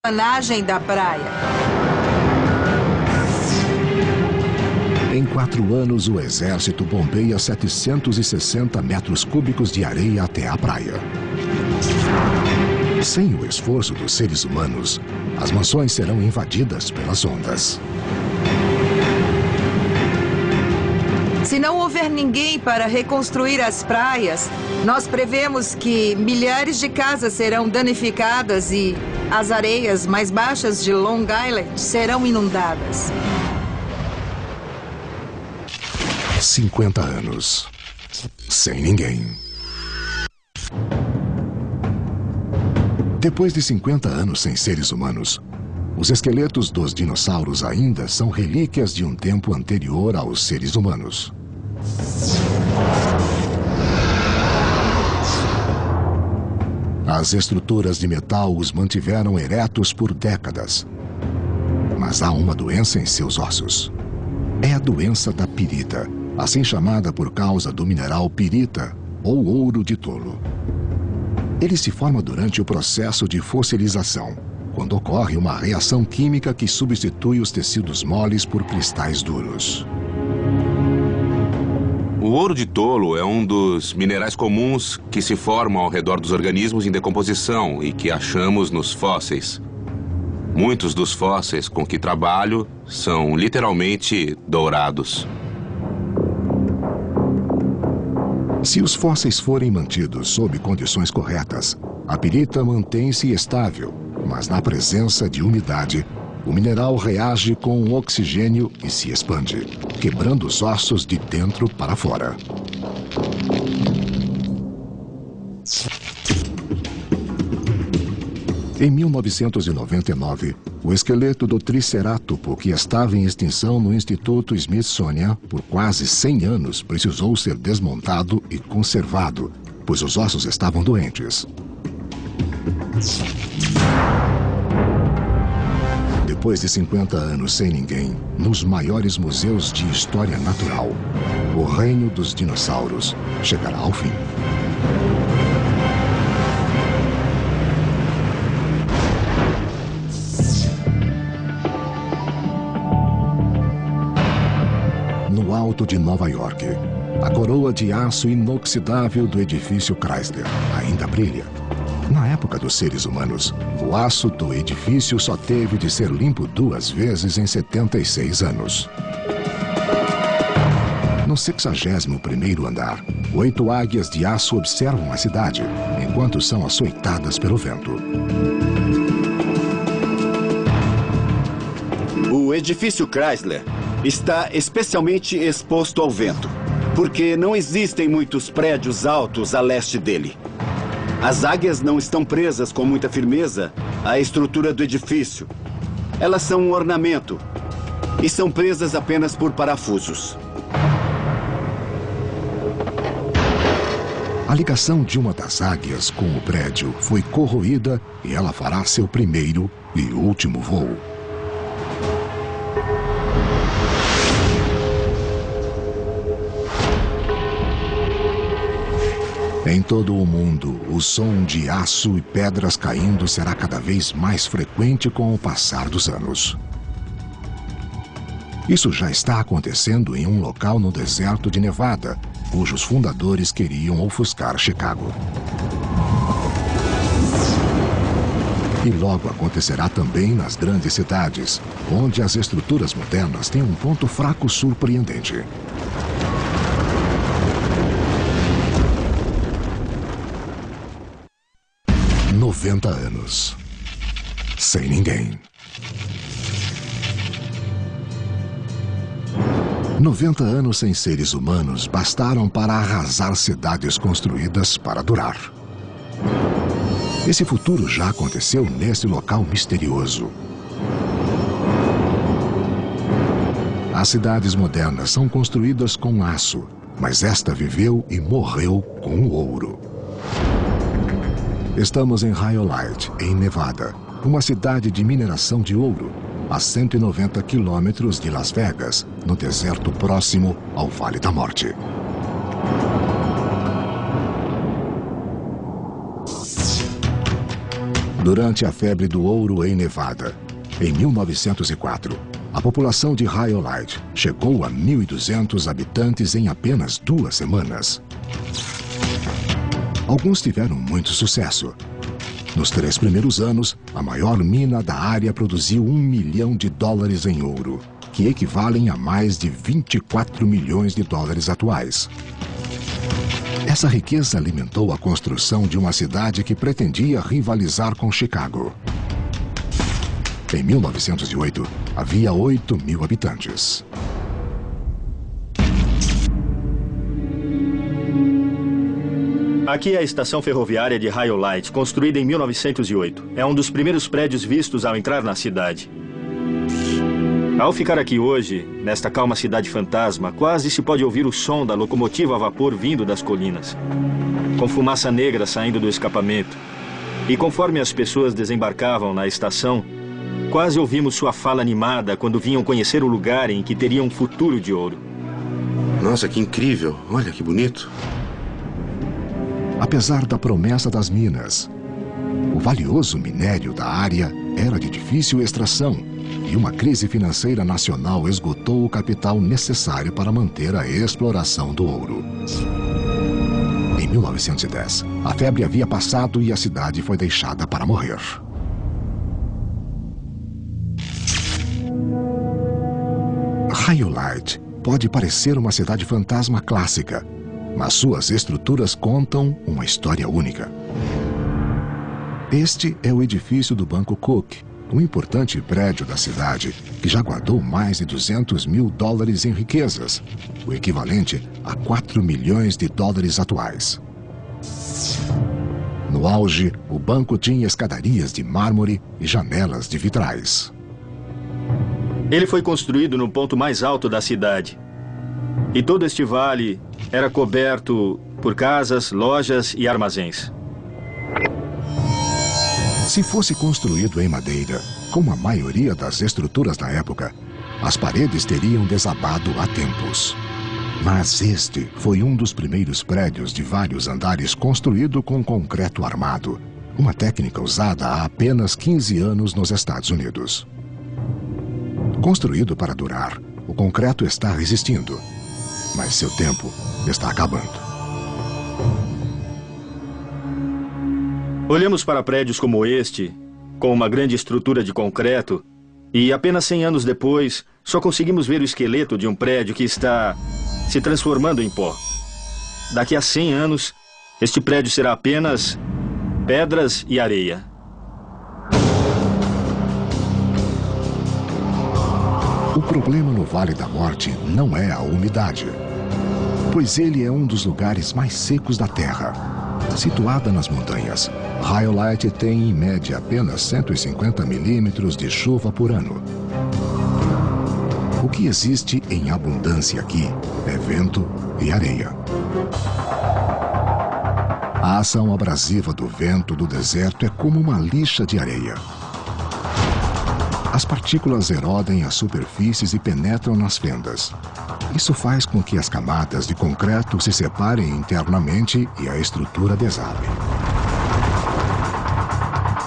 terraplanagem da praia. Em 4 anos, o exército bombeia 760 metros cúbicos de areia até a praia. Sem o esforço dos seres humanos, as mansões serão invadidas pelas ondas. Se não houver ninguém para reconstruir as praias, nós prevemos que milhares de casas serão danificadas e as areias mais baixas de Long Island serão inundadas. 50 anos. Sem ninguém. Depois de 50 anos sem seres humanos, os esqueletos dos dinossauros ainda são relíquias de um tempo anterior aos seres humanos. As estruturas de metal os mantiveram eretos por décadas. Mas há uma doença em seus ossos. É a doença da pirita, assim chamada por causa do mineral pirita, ou ouro de tolo. Ele se forma durante o processo de fossilização, quando ocorre uma reação química que substitui os tecidos moles por cristais duros. O ouro de tolo é um dos minerais comuns que se formam ao redor dos organismos em decomposição e que achamos nos fósseis. Muitos dos fósseis com que trabalho são literalmente dourados. Se os fósseis forem mantidos sob condições corretas, a pirita mantém-se estável, mas na presença de umidade, o mineral reage com o oxigênio e se expande, quebrando os ossos de dentro para fora. Em 1999, o esqueleto do tricerátopo, que estava em extinção no Instituto Smithsonian por quase 100 anos, precisou ser desmontado e conservado, pois os ossos estavam doentes. Depois de 50 anos sem ninguém, nos maiores museus de história natural, o reino dos dinossauros chegará ao fim. No alto de Nova York, a coroa de aço inoxidável do edifício Chrysler ainda brilha. Na época dos seres humanos, o aço do edifício só teve de ser limpo 2 vezes em 76 anos. No 61º andar, 8 águias de aço observam a cidade, enquanto são açoitadas pelo vento. O edifício Chrysler está especialmente exposto ao vento, porque não existem muitos prédios altos a leste dele. As águias não estão presas com muita firmeza à estrutura do edifício. Elas são um ornamento e são presas apenas por parafusos. A ligação de uma das águias com o prédio foi corroída e ela fará seu primeiro e último voo. Em todo o mundo, o som de aço e pedras caindo será cada vez mais frequente com o passar dos anos. Isso já está acontecendo em um local no deserto de Nevada, cujos fundadores queriam ofuscar Chicago. E logo acontecerá também nas grandes cidades, onde as estruturas modernas têm um ponto fraco surpreendente. "90 anos. Sem ninguém. 90 anos sem seres humanos bastaram para arrasar cidades construídas para durar. Esse futuro já aconteceu nesse local misterioso. As cidades modernas são construídas com aço, mas esta viveu e morreu com o ouro. Estamos em Rhyolite, em Nevada, uma cidade de mineração de ouro, a 190 quilômetros de Las Vegas, no deserto próximo ao Vale da Morte. Durante a febre do ouro em Nevada, em 1904, a população de Rhyolite chegou a 1.200 habitantes em apenas 2 semanas. Alguns tiveram muito sucesso. Nos 3 primeiros anos, a maior mina da área produziu $1 milhão em ouro, que equivalem a mais de 24 milhões de dólares atuais. Essa riqueza alimentou a construção de uma cidade que pretendia rivalizar com Chicago. Em 1908, havia 8.000 habitantes. Aqui é a estação ferroviária de Rhyolite, construída em 1908. É um dos primeiros prédios vistos ao entrar na cidade. Ao ficar aqui hoje, nesta calma cidade fantasma, quase se pode ouvir o som da locomotiva a vapor vindo das colinas, com fumaça negra saindo do escapamento. E conforme as pessoas desembarcavam na estação, quase ouvimos sua fala animada quando vinham conhecer o lugar em que teria um futuro de ouro. Nossa, que incrível! Olha que bonito! Apesar da promessa das minas, o valioso minério da área era de difícil extração e uma crise financeira nacional esgotou o capital necessário para manter a exploração do ouro. Em 1910, a febre havia passado e a cidade foi deixada para morrer. Rhyolite pode parecer uma cidade fantasma clássica, mas suas estruturas contam uma história única. Este é o edifício do Banco Cook, um importante prédio da cidade que já guardou mais de $200 mil em riquezas, o equivalente a 4 milhões de dólares atuais. No auge, o banco tinha escadarias de mármore e janelas de vitrais. Ele foi construído no ponto mais alto da cidade. E todo este vale era coberto por casas, lojas e armazéns. Se fosse construído em madeira, como a maioria das estruturas da época, as paredes teriam desabado há tempos. Mas este foi um dos primeiros prédios de vários andares construído com concreto armado, uma técnica usada há apenas 15 anos nos Estados Unidos. Construído para durar, o concreto está resistindo, mas seu tempo está acabando. Olhamos para prédios como este, com uma grande estrutura de concreto, e apenas 100 anos depois, só conseguimos ver o esqueleto de um prédio que está se transformando em pó. Daqui a 100 anos, este prédio será apenas pedras e areia. O problema no Vale da Morte não é a umidade, pois ele é um dos lugares mais secos da Terra. Situada nas montanhas, Rhyolite tem em média apenas 150 milímetros de chuva por ano. O que existe em abundância aqui é vento e areia. A ação abrasiva do vento do deserto é como uma lixa de areia. As partículas erodem as superfícies e penetram nas fendas. Isso faz com que as camadas de concreto se separem internamente e a estrutura desabe.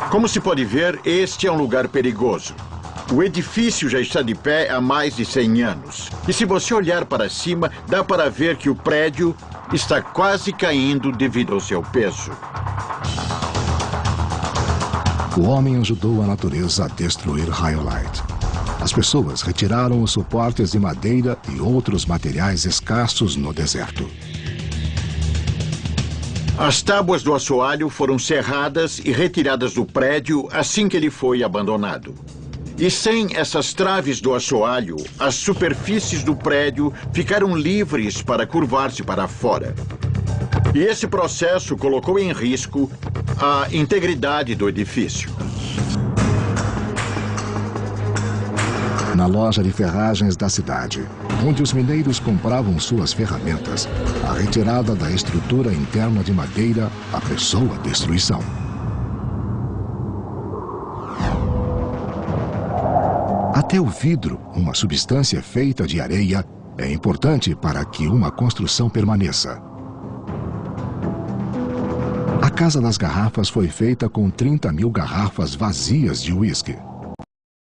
Como se pode ver, este é um lugar perigoso. O edifício já está de pé há mais de 100 anos. E se você olhar para cima, dá para ver que o prédio está quase caindo devido ao seu peso. O homem ajudou a natureza a destruir Rhyolite. As pessoas retiraram os suportes de madeira e outros materiais escassos no deserto. As tábuas do assoalho foram serradas e retiradas do prédio assim que ele foi abandonado. E sem essas traves do assoalho, as superfícies do prédio ficaram livres para curvar-se para fora. E esse processo colocou em risco a integridade do edifício. Na loja de ferragens da cidade, onde os mineiros compravam suas ferramentas, a retirada da estrutura interna de madeira apressou a destruição. Até o vidro, uma substância feita de areia, é importante para que uma construção permaneça. A Casa das Garrafas foi feita com 30 mil garrafas vazias de uísque.